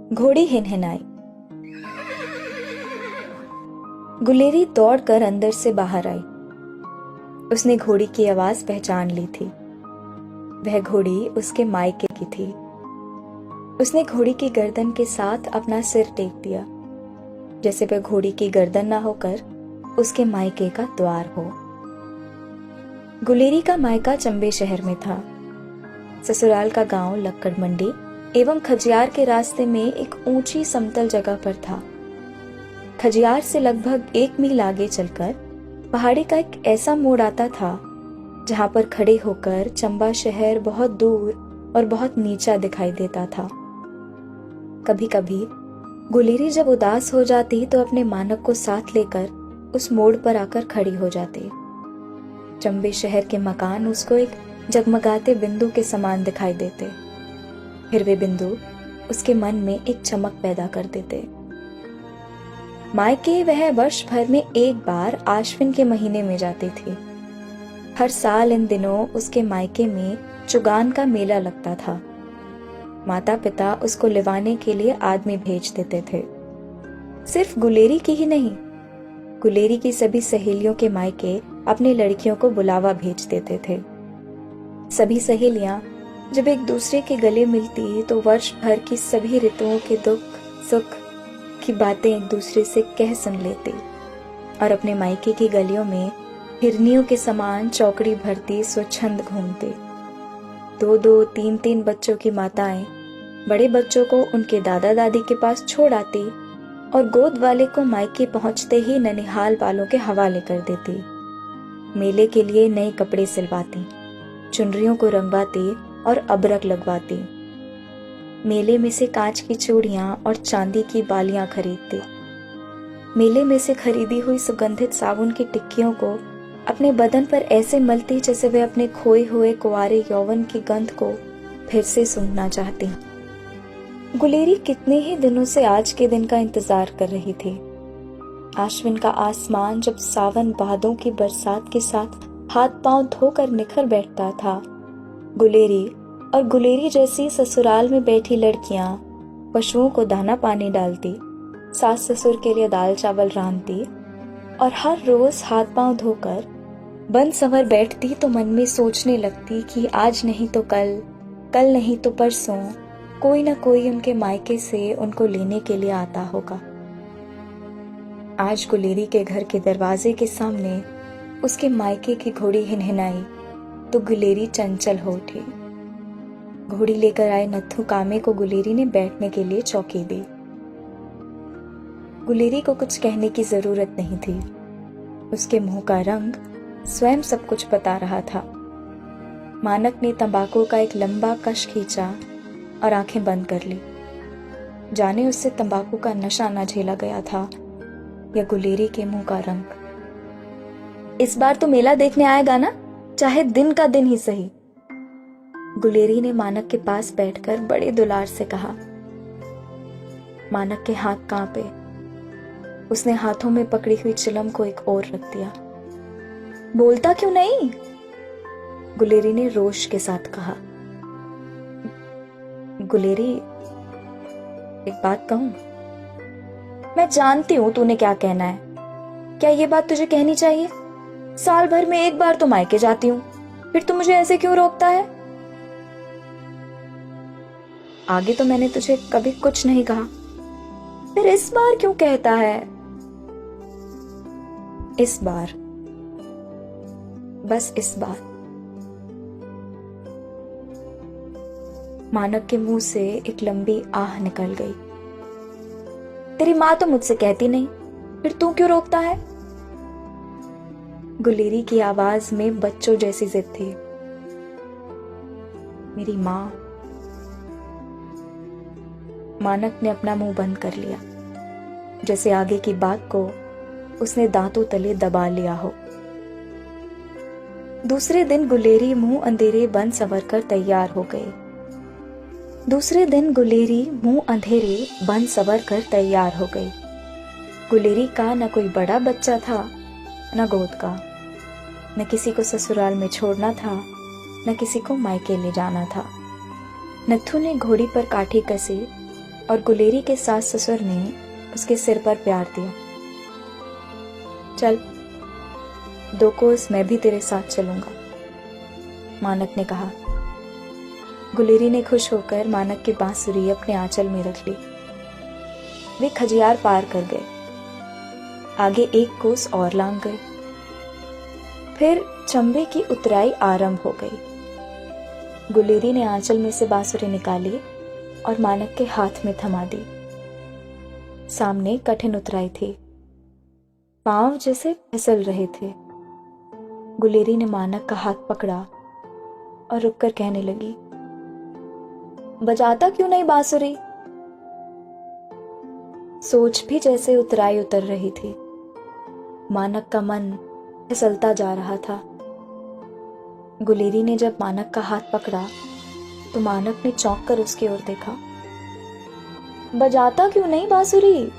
घोड़ी हिनहिनाई। गुलेरी दौड़कर अंदर से बाहर आई। उसने घोड़ी की आवाज पहचान ली थी। वह घोड़ी उसके मायके की थी। उसने घोड़ी की गर्दन के साथ अपना सिर टेक दिया, जैसे वह घोड़ी की गर्दन ना होकर उसके मायके का द्वार हो। गुलेरी का मायका चंबे शहर में था। ससुराल का गांव लक्कड़ मंडी एवं खजियार के रास्ते में एक ऊंची समतल जगह पर था। खजियार से लगभग 1 मील आगे चलकर पहाड़ी का एक ऐसा मोड़ आता था जहां पर खड़े होकर चंबा शहर बहुत दूर और बहुत नीचा दिखाई देता था। कभी कभी गुलेरी जब उदास हो जाती तो अपने मानक को साथ लेकर उस मोड़ पर आकर खड़ी हो जाती। चंबे शहर के मकान उसको एक जगमगाते बिंदु के समान दिखाई देते। फिर वे बिंदु उसके मन में एक चमक पैदा कर देते। मायके वह वर्ष भर में एक बार आश्विन के महीने में जाती थी। हर साल इन दिनों उसके मायके में चुगान का मेला लगता था। माता पिता उसको लिवाने के लिए आदमी भेज देते थे। सिर्फ गुलेरी की ही नहीं, गुलेरी की सभी सहेलियों के मायके अपनी लड़कियों को बुलावा भेज देते थे। सभी सहेलियां जब एक दूसरे के गले मिलती तो वर्ष भर की सभी ऋतुओं के दुख सुख की बातें एक दूसरे से कह सुन लेती और अपने मायके की गलियों में हिरनियों के समान चौकड़ी भरती स्वच्छंद घूमती। 2-2, 3-3 बच्चों की माताएं बड़े बच्चों को उनके दादा दादी के पास छोड़ आती और गोद वाले को मायके पहुंचते ही ननिहाल वालों के हवाले कर देती। मेले के लिए नए कपड़े सिलवाती, चुनरियों को रंगवाती और अबरक लगवाती। मेले में से कांच की चूड़ियां और चांदी की बालियां खरीदती। मेले में से खरीदी हुई सुगंधित साबुन की टिक्कियों को अपने बदन पर ऐसे मलती जैसे वे अपने खोए हुए कुंवारे यौवन की गंध को फिर से सूंघना चाहती। गुलेरी कितने ही दिनों से आज के दिन का इंतजार कर रही थी। आश्विन का आसमान जब सावन बादों की बरसात के साथ हाथ पांव धोकर निखर बैठता था, गुलेरी और गुलेरी जैसी ससुराल में बैठी लड़कियां पशुओं को दाना पानी डालती, सास ससुर के लिए दाल चावल रांधती और हर रोज हाथ पांव धोकर बन संवर बैठती तो मन में सोचने लगती कि आज नहीं तो कल, कल नहीं तो परसों कोई ना कोई उनके मायके से उनको लेने के लिए आता होगा। आज गुलेरी के घर के दरवाजे के सामने उसके मायके की घोड़ी हिनहिनाई तो गुलेरी चंचल हो उठी। घोड़ी लेकर आए नत्थु कामे को गुलेरी ने बैठने के लिए चौकी दी। गुलेरी को कुछ कहने की जरूरत नहीं थी। उसके मुंह का रंग स्वयं सब कुछ बता रहा था। मानक ने तंबाकू का एक लंबा कश खींचा और आंखें बंद कर ली। जाने उससे तंबाकू का नशा न झेला गया था या गुलेरी के मुंह का रंग। इस बार तो मेला देखने आएगा ना, चाहे दिन का दिन ही सही, गुलेरी ने मानक के पास बैठकर बड़े दुलार से कहा। मानक के हाथ कांपे। उसने हाथों में पकड़ी हुई चिलम को एक ओर रख दिया। बोलता क्यों नहीं? गुलेरी ने रोष के साथ कहा। गुलेरी, एक बात कहूं? मैं जानती हूं तूने क्या कहना है। क्या ये बात तुझे कहनी चाहिए? साल भर में एक बार तो मायके जाती हूं, फिर तू मुझे ऐसे क्यों रोकता है? आगे तो मैंने तुझे कभी कुछ नहीं कहा, फिर इस बार क्यों कहता है? इस बार, बस इस बार। मानक के मुंह से एक लंबी आह निकल गई। तेरी मां तो मुझसे कहती नहीं, फिर तू क्यों रोकता है? गुलेरी की आवाज में बच्चों जैसी जिद थी। मेरी मां। मानक ने अपना मुंह बंद कर लिया, जैसे आगे की बात को उसने दांतों तले दबा लिया हो। दूसरे दिन गुलेरी मुंह अंधेरे बन संवर कर तैयार हो गई। दूसरे दिन गुलेरी मुंह अंधेरे बन संवर कर तैयार हो गई। गुलेरी का न कोई बड़ा बच्चा था, न गोद का। न किसी को ससुराल में छोड़ना था, न किसी को मायके ले जाना था। नत्थु ने घोड़ी पर काठी कसी और गुलेरी के सास ससुर ने उसके सिर पर प्यार दिया। चल 2 कोस मैं भी तेरे साथ चलूंगा, मानक ने कहा। गुलेरी ने खुश होकर मानक की बांसुरी अपने आंचल में रख ली। वे खजियार पार कर गए, आगे 1 कोस और लांग गए। फिर चंबे की उतराई आरंभ हो गई। गुलेरी ने आंचल में से बांसुरी निकाली और मानक के हाथ में थमा दी। सामने कठिन उतराई थी, पांव जैसे फिसल रहे थे। गुलेरी ने मानक का हाथ पकड़ा और रुककर कहने लगी, बजाता क्यों नहीं बांसुरी? सोच भी जैसे उतराई उतर रही थी। मानक का मन फिसलता जा रहा था। गुलेरी ने जब मानक का हाथ पकड़ा तो मानक ने चौंक कर उसकी ओर देखा। बजाता क्यों नहीं बांसुरी?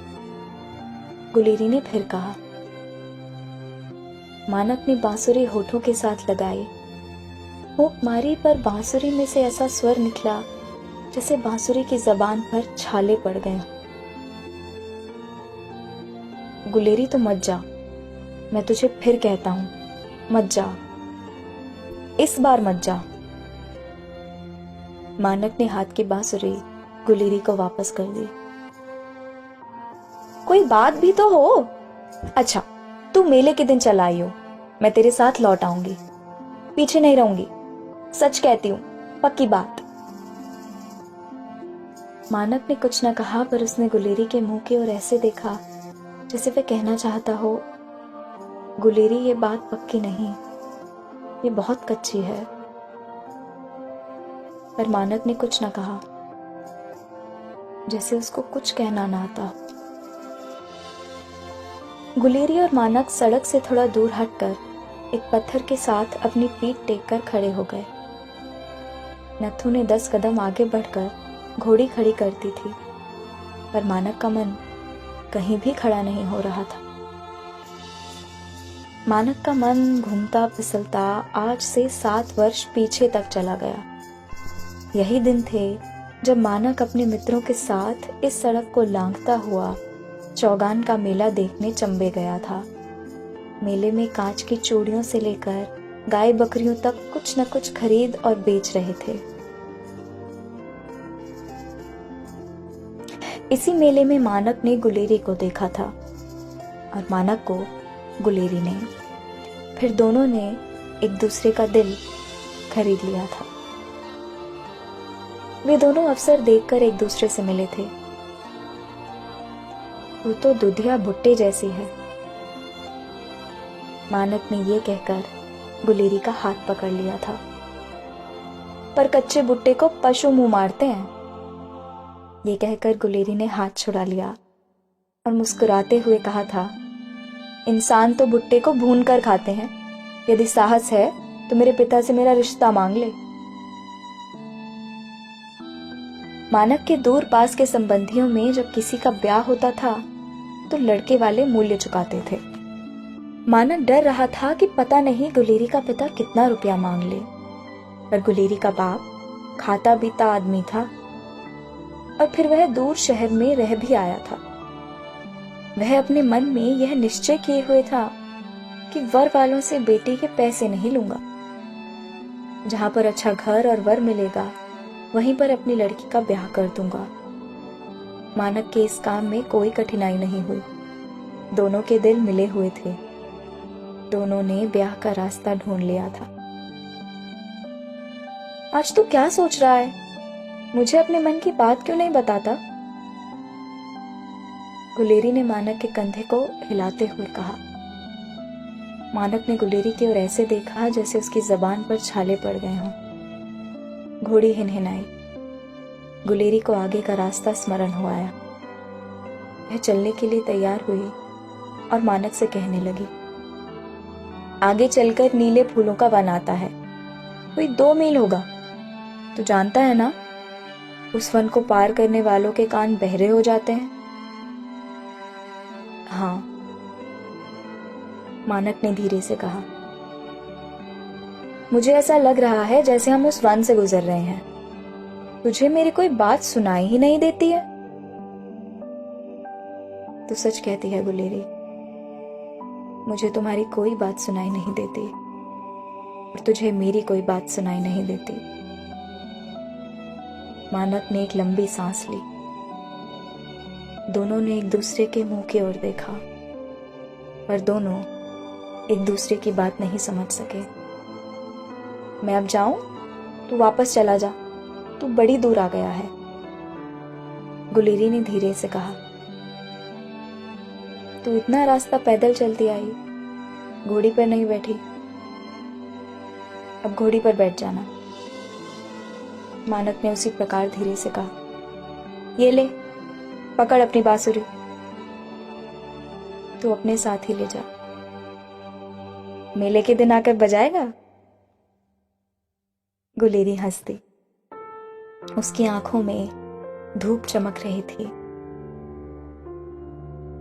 गुलेरी ने फिर कहा। मानक ने बांसुरी होठों के साथ लगाई। फूंक मारी पर बांसुरी में से ऐसा स्वर निकला जैसे बांसुरी की जबान पर छाले पड़ गए। गुलेरी तो मत जा, मैं तुझे फिर कहता हूं, मत जा, इस बार मत जा। मानक ने हाथ की बांसुरी गुलेरी को वापस कर दी। कोई बात भी तो हो। अच्छा, तू मेले के दिन चल आई हो, मैं तेरे साथ लौट आऊंगी, पीछे नहीं रहूंगी, सच कहती हूं, पक्की बात। मानक ने कुछ न कहा, पर उसने गुलेरी के मुंह की ओर ऐसे देखा जैसे वह कहना चाहता हो, गुलेरी ये बात पक्की नहीं, ये बहुत कच्ची है। पर मानक ने कुछ न कहा, जैसे उसको कुछ कहना ना आता। गुलेरी और मानक सड़क से थोड़ा दूर हटकर एक पत्थर के साथ अपनी पीठ टेककर खड़े हो गए। नथु ने 10 कदम आगे बढ़कर घोड़ी खड़ी करती थी, पर मानक का मन कहीं भी खड़ा नहीं हो रहा था। मानक का मन घूमता फिसलता आज से 7 वर्ष पीछे तक चला गया। यही दिन थे जब मानक अपने मित्रों के साथ इस सड़क को लांघता हुआ चौगान का मेला देखने चंबे गया था। मेले में कांच की चूड़ियों से लेकर गाय बकरियों तक कुछ न कुछ खरीद और बेच रहे थे। इसी मेले में मानक ने गुलेरी को देखा था और मानक को गुलेरी ने। फिर दोनों ने एक दूसरे का दिल खरीद लिया था। वे दोनों अवसर देखकर एक दूसरे से मिले थे। वो तो दुधिया भुट्टे जैसी है, मानक ने ये कहकर गुलेरी का हाथ पकड़ लिया था। पर कच्चे भुट्टे को पशु मुंह मारते हैं, ये कहकर गुलेरी ने हाथ छुड़ा लिया और मुस्कुराते हुए कहा था, इंसान तो भुट्टे को भून कर खाते हैं, यदि साहस है तो मेरे पिता से मेरा रिश्ता मांग ले। मानक के दूर पास के संबंधियों में जब किसी का ब्याह होता था तो लड़के वाले मूल्य चुकाते थे। मानक डर रहा था कि पता नहीं गुलेरी का पिता कितना रुपया मांग ले, पर गुलेरी का बाप खाता पीता आदमी था और फिर वह दूर शहर में रह भी आया था। वह अपने मन में यह निश्चय किए हुए था कि वर वालों से बेटी के पैसे नहीं लूंगा। जहां पर अच्छा घर और वर मिलेगा वहीं पर अपनी लड़की का ब्याह कर दूंगा। मानक के इस काम में कोई कठिनाई नहीं हुई। दोनों के दिल मिले हुए थे। दोनों ने ब्याह का रास्ता ढूंढ लिया था। आज तू क्या सोच रहा है? मुझे अपने मन की बात क्यों नहीं बताता? गुलेरी ने मानक के कंधे को हिलाते हुए कहा। मानक ने गुलेरी की ओर ऐसे देखा जैसे उसकी जबान पर छाले पड़ गए हों। घोड़ी हिनहिनाई। गुलेरी को आगे का रास्ता स्मरण हो आया। वह चलने के लिए तैयार हुई और मानक से कहने लगी, आगे चलकर नीले फूलों का वन आता है, कोई 2 मील होगा। तू जानता है ना, उस वन को पार करने वालों के कान बहरे हो जाते हैं। हाँ, मानक ने धीरे से कहा। मुझे ऐसा लग रहा है जैसे हम उस वन से गुजर रहे हैं। तुझे मेरी कोई बात सुनाई ही नहीं देती है। तू सच कहती है गुलेरी, मुझे तुम्हारी कोई बात सुनाई नहीं देती और तुझे मेरी कोई बात सुनाई नहीं देती। मानक ने एक लंबी सांस ली। दोनों ने एक दूसरे के मुंह की ओर देखा, पर दोनों एक दूसरे की बात नहीं समझ सके। मैं अब जाऊं? तू वापस चला जा, तू बड़ी दूर आ गया है, गुलेरी ने धीरे से कहा। तू इतना रास्ता पैदल चलती आई, घोड़ी पर नहीं बैठी। अब घोड़ी पर बैठ जाना। मानक ने उसी प्रकार धीरे से कहा। ये ले, पकड़ अपनी बांसुरी, तू अपने साथ ही ले जा। मेले के दिन आकर बजाएगा? गुलेरी हंस दी। उसकी आंखों में धूप चमक रही थी।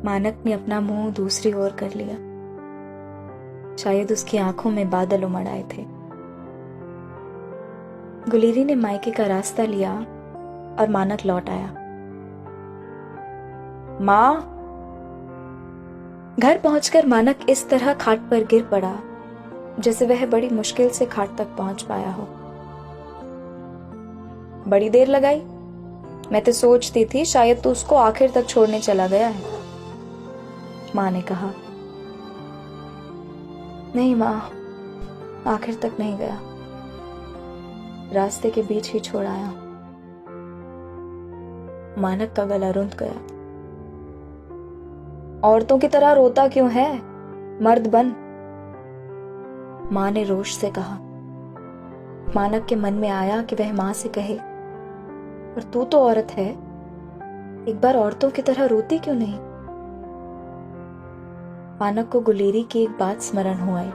मानक ने अपना मुंह दूसरी ओर कर लिया। शायद उसकी आंखों में बादल उमड़ आए थे। गुलेरी ने मायके का रास्ता लिया और मानक लौट आया। मां! घर पहुंचकर मानक इस तरह खाट पर गिर पड़ा जैसे वह बड़ी मुश्किल से खाट तक पहुंच पाया हो। बड़ी देर लगाई? मैं तो सोचती थी शायद तू उसको आखिर तक छोड़ने चला गया है, मां ने कहा। नहीं मां, आखिर तक नहीं गया, रास्ते के बीच ही छोड़ आया। मानक का गला रुंध गया। औरतों की तरह रोता क्यों है? मर्द बन, मां ने रोष से कहा। मानक के मन में आया कि वह मां से कहे, पर तू तो औरत है, एक बार औरतों की तरह रोती क्यों नहीं? मानक को गुलेरी की एक बात स्मरण हो आई।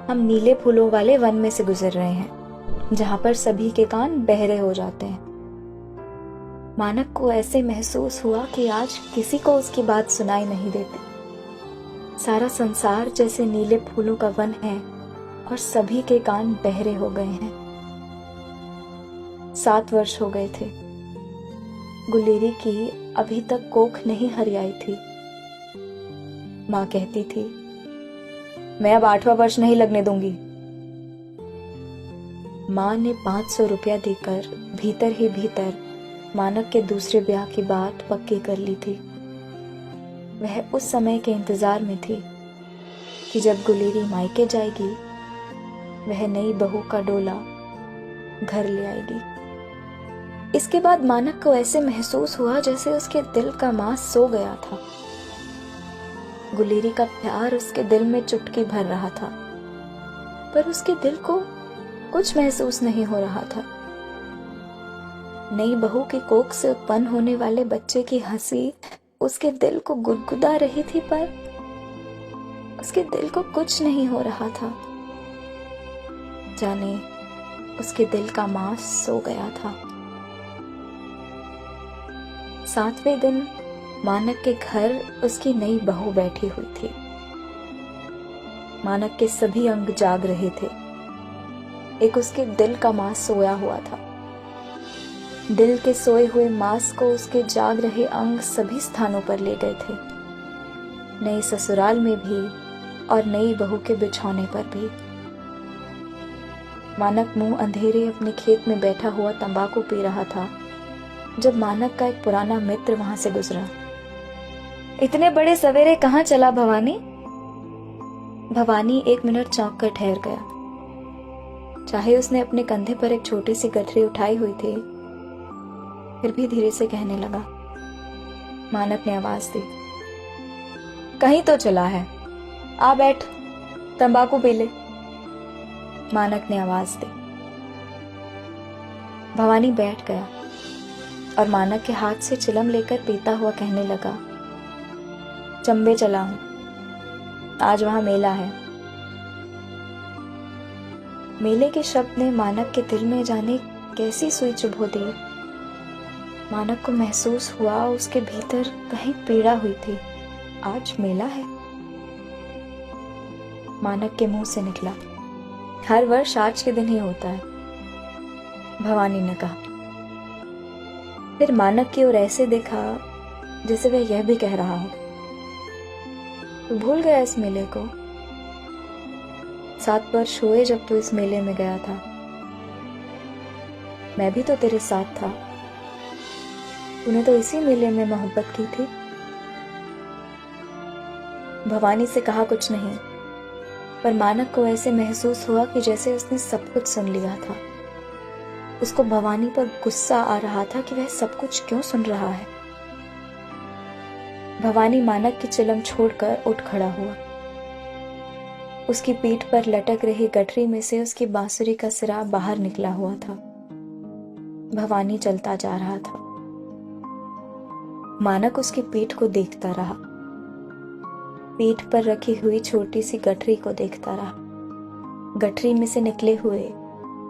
हम नीले फूलों वाले वन में से गुजर रहे हैं, जहां पर सभी के कान बहरे हो जाते हैं। मानक को ऐसे महसूस हुआ कि आज किसी को उसकी बात सुनाई नहीं देती। सारा संसार जैसे नीले फूलों का वन है और सभी के कान बहरे हो गए हैं। 7 वर्ष हो गए थे। गुलेरी की अभी तक कोख नहीं हरियाई थी। मां कहती थी, मैं अब 8वां वर्ष नहीं लगने दूंगी। मां ने 500 रुपया देकर भीतर ही भीतर मानक के दूसरे ब्याह की बात पक्की कर ली थी। वह उस समय के इंतजार में थी कि जब गुलेरी मायके जाएगी, वह नई बहू का डोला घर ले आएगी। इसके बाद मानक को ऐसे महसूस हुआ जैसे उसके दिल का मांस सो गया था। गुलेरी का प्यार उसके दिल में चुटकी भर रहा था, पर उसके दिल को कुछ महसूस नहीं हो रहा था। नई बहू की कोख से उत्पन्न होने वाले बच्चे की हंसी उसके दिल को गुदगुदा रही थी, पर उसके दिल को कुछ नहीं हो रहा था। जाने उसके दिल का मांस सो गया था। 7वें दिन मानक के घर उसकी नई बहू बैठी हुई थी। मानक के सभी अंग जाग रहे थे। एक उसके दिल का मांस सोया हुआ था। दिल के सोए हुए मांस को उसके जाग रहे अंग सभी स्थानों पर ले गए थे, नए ससुराल में भी और नई बहू के बिछौने पर भी। मानक मुंह अंधेरे अपने खेत में बैठा हुआ तंबाकू पी रहा था जब मानक का एक पुराना मित्र वहां से गुजरा। इतने बड़े सवेरे कहाँ चला भवानी? भवानी 1 मिनट चौंक कर ठहर गया। चाहे उसने अपने कंधे पर एक छोटी सी गठरी उठाई हुई थी, फिर भी धीरे से कहने लगा। मानक ने आवाज दी, कहीं तो चला है, आ बैठ, तंबाकू पी ले। मानक ने आवाज दी। भवानी बैठ गया और मानक के हाथ से चिलम लेकर पीता हुआ कहने लगा, चंबे चला हूं, आज वहां मेला है। मेले के शब्द ने मानक के दिल में जाने कैसी सुई चुभो दी। मानक को महसूस हुआ उसके भीतर कहीं पीड़ा हुई थी। आज मेला है? मानक के मुंह से निकला, हर वर्ष आज के दिन ही होता है, भवानी ने कहा। फिर मानक की ओर ऐसे देखा जैसे वह यह भी कह रहा हो, तू भूल गया इस मेले को? 7 वर्ष हुए जब तू इस मेले में गया था। मैं भी तो तेरे साथ था। तूने तो इसी मेले में मोहब्बत की थी। भवानी से कहा कुछ नहीं, पर मानक को ऐसे महसूस हुआ कि जैसे उसने सब कुछ सुन लिया था। उसको भवानी पर गुस्सा आ रहा था कि वह सब कुछ क्यों सुन रहा है। भवानी मानक की चिलम छोड़कर उठ खड़ा हुआ। उसकी पीठ पर लटक रही गठरी में से उसकी बांसुरी का सिरा बाहर निकला हुआ था। भवानी चलता जा रहा था। मानक उसकी पीठ को देखता रहा, पीठ पर रखी हुई छोटी सी गठरी को देखता रहा, गठरी में से निकले हुए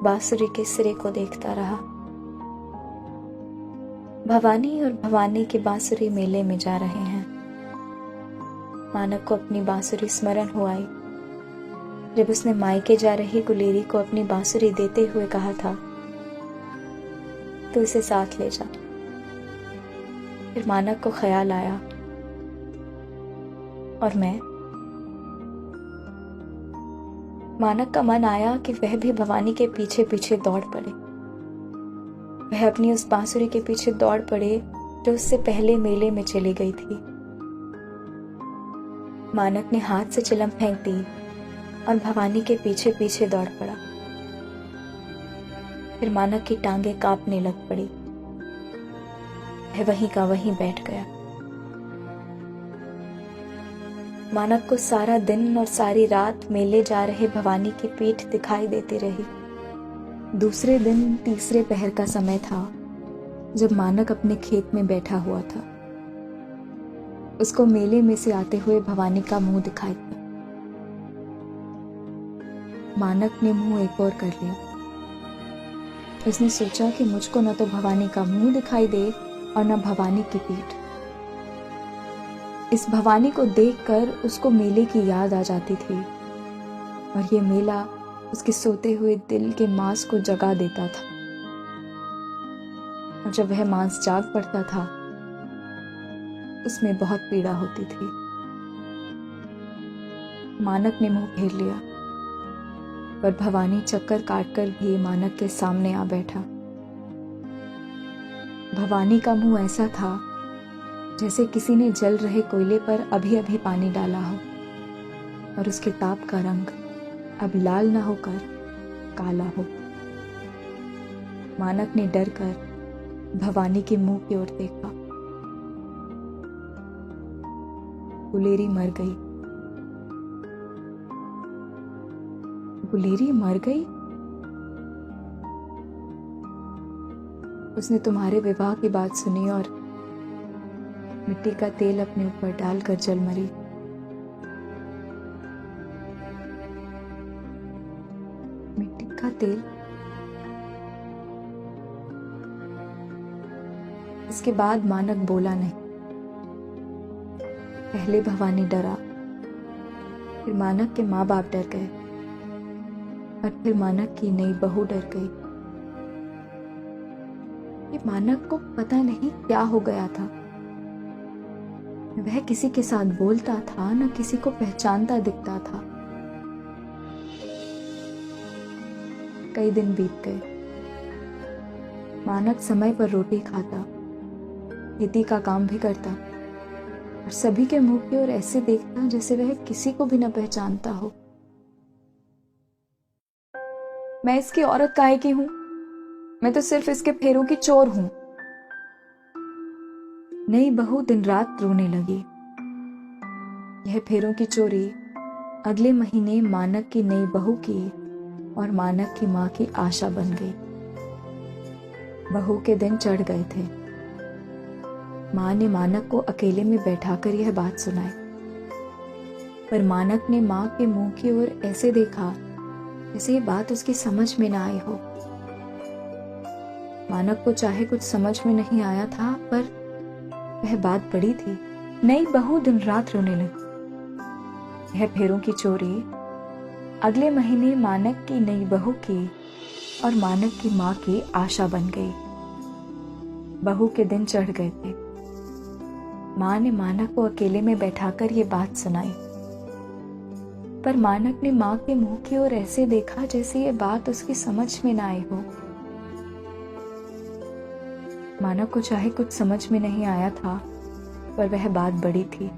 बांसुरी के सिरे को देखता रहा। भवानी और भवानी की बांसुरी मेले में जा रहे हैं। मानक को अपनी बांसुरी स्मरण हो आई जब उसने मायके जा रही गुलेरी को अपनी बांसुरी देते हुए कहा था, तू इसे साथ ले जा। फिर मानक को ख्याल आया, और मैं? मानक का मन आया कि वह भी भवानी के पीछे पीछे दौड़ पड़े। वह अपनी उस बांसुरी के पीछे दौड़ पड़े जो उससे पहले मेले में चली गई थी। मानक ने हाथ से चिलम फेंक दी और भवानी के पीछे पीछे दौड़ पड़ा। फिर मानक की टांगें कांपने लग पड़ी। वह वहीं का वहीं बैठ गया। मानक को सारा दिन और सारी रात मेले जा रहे भवानी की पीठ दिखाई देती रही। दूसरे दिन तीसरे पहर का समय था जब मानक अपने खेत में बैठा हुआ था। उसको मेले में से आते हुए भवानी का मुंह दिखाई दिया। मानक ने मुंह एक और कर लिया। उसने सोचा कि मुझको न तो भवानी का मुंह दिखाई दे और न भवानी की पीठ। इस भवानी को देखकर उसको मेले की याद आ जाती थी, और ये मेला उसके सोते हुए दिल के मांस को जगा देता था। और जब वह मांस जाग पड़ता था, उसमें बहुत पीड़ा होती थी। मानक ने मुंह फेर लिया, पर भवानी चक्कर काटकर भी मानक के सामने आ बैठा। भवानी का मुंह ऐसा था जैसे किसी ने जल रहे कोयले पर अभी अभी पानी डाला हो, और उसके ताप का रंग अब लाल न होकर काला हो। मानक ने डर कर भवानी के मुंह की ओर देखा। गुलेरी मर गई। गुलेरी मर गई? उसने तुम्हारे विवाह की बात सुनी और मिट्टी का तेल अपने ऊपर डालकर जल मरी। मिट्टी का तेल? इसके बाद मानक बोला नहीं। पहले भवानी डरा, फिर मानक के माँ बाप डर गए, और फिर मानक की नई बहू डर गई। ये मानक को पता नहीं क्या हो गया था। वह किसी के साथ बोलता था, न किसी को पहचानता दिखता था। कई दिन बीत गए। मानक समय पर रोटी खाता, खेती का काम भी करता, और सभी के मुंह की ओर ऐसे देखता जैसे वह किसी को भी न पहचानता हो। मैं इसकी औरत काहे की हूं? मैं तो सिर्फ इसके फेरों की चोर हूं। नई बहू दिन रात रोने लगी। यह फेरों की चोरी अगले महीने मानक की नई बहू की और मानक की मां की आशा बन गई। बहू के दिन चढ़ गए थे। मां ने मानक को अकेले में बैठाकर यह बात सुनाई, पर मानक ने मां के मुंह की ओर ऐसे देखा जैसे ये बात उसकी समझ में ना आई हो। मानक को चाहे कुछ समझ में नहीं आया था, पर वह बात बड़ी थी। नई बहू दिन रात रोने लगी। यह फेरों की चोरी अगले महीने मानक की नई बहू की और मानक की मां की आशा बन गई। बहू के दिन चढ़ गए थे। माँ ने मानक को अकेले में बैठाकर ये बात सुनाई, पर मानक ने माँ के मुंह की ओर ऐसे देखा जैसे ये बात उसकी समझ में ना आई हो। मानक को चाहे कुछ समझ में नहीं आया था, पर वह बात बड़ी थी।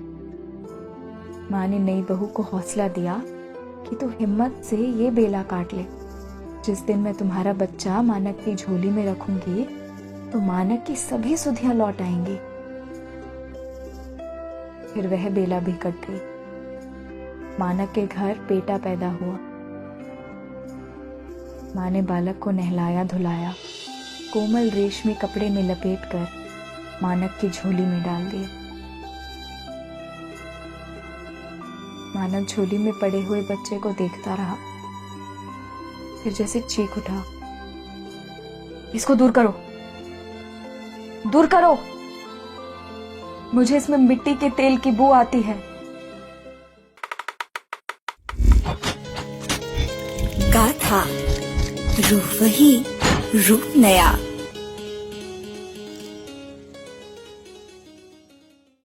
माँ ने नई बहू को हौसला दिया कि तू हिम्मत से ये बेला काट ले। जिस दिन मैं तुम्हारा बच्चा मानक की झोली में रखूंगी तो मानक की सभी सुधियां लौट आएंगी। फिर वह बेला भी कट गई। मानक के घर बेटा पैदा हुआ। माँ ने बालक को नहलाया धुलाया, कोमल रेशमी कपड़े में लपेटकर मानक की झोली में डाल दिया। मानक झोली में पड़े हुए बच्चे को देखता रहा, फिर जैसे चीख उठा, इसको दूर करो, दूर करो, मुझे इसमें मिट्टी के तेल की बू आती है। गाथा रूप वही रूप नया।